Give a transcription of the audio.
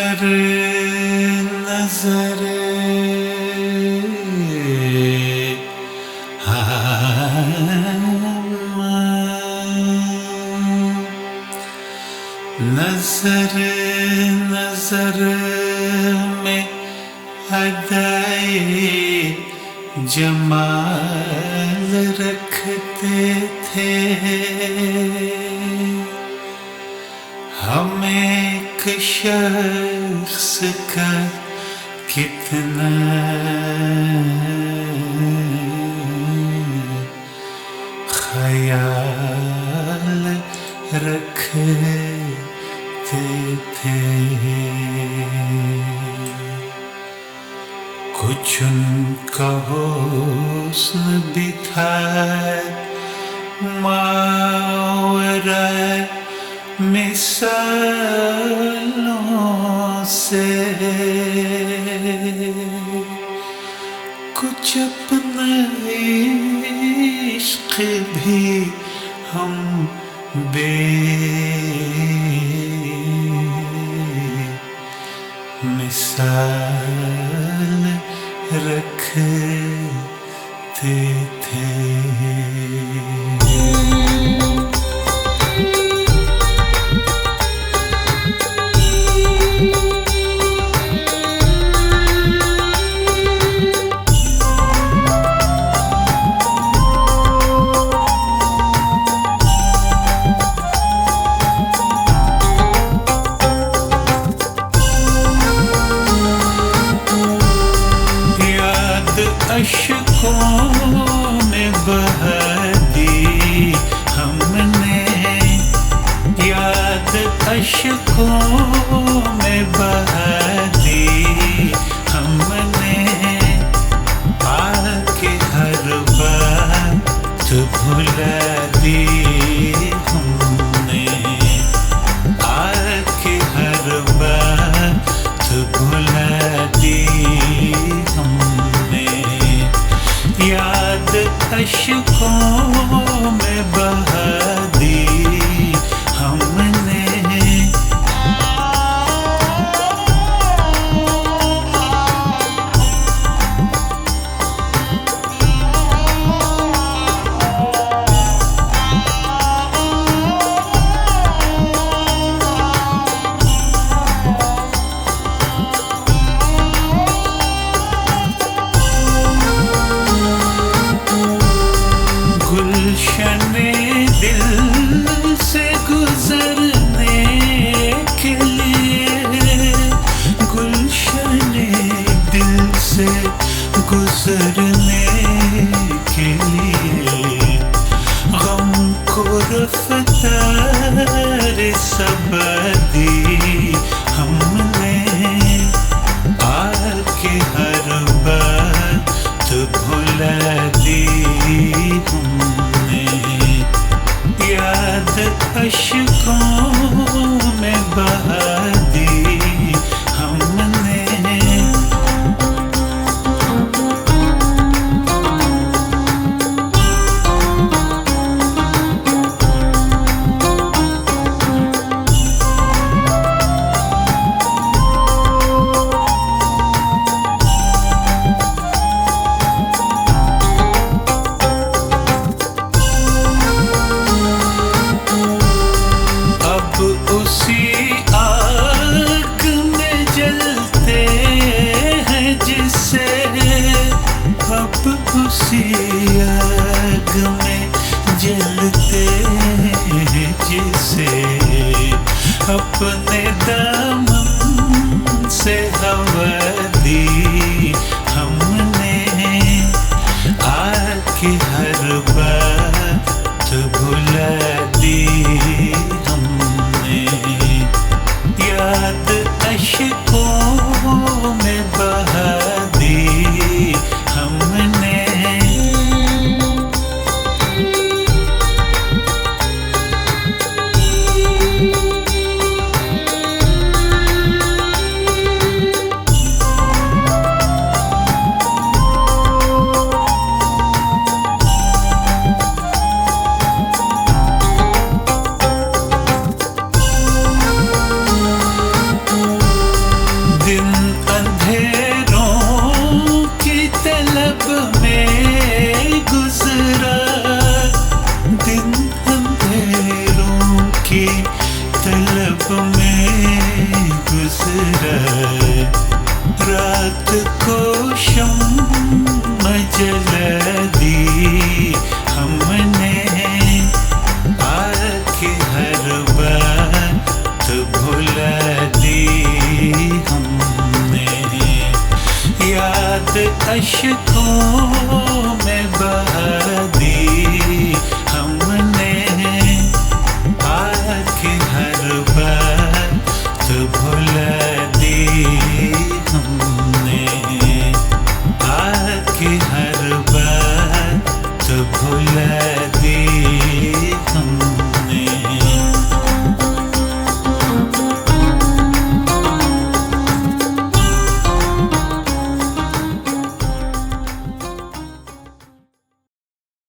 नजर नजर नजर नजर में अदाए जमाल रखते थे। हम एक शख्स का कितना ख्याल रखते थे। कुछ उनका हुस्न भी था मावरा मिसालों से। कुछ अपना इश्क भी हम मिसाल रखते थे। अशकों में बहा दी हमने याद, अशकों में बहा दी हमने। आके हर बात भुला दी हमने। आके हर बात भुला दी हमने। याद अशकों में बहा दी हमने। गुलशने दिल से गुजरने के लिए, गुलशने दिल से गुजरने के लिए गम को रफ्तार सबा दी हमने। आके हर बात भुला दी हमने। याद अशकों में बहा दी हमने। भुला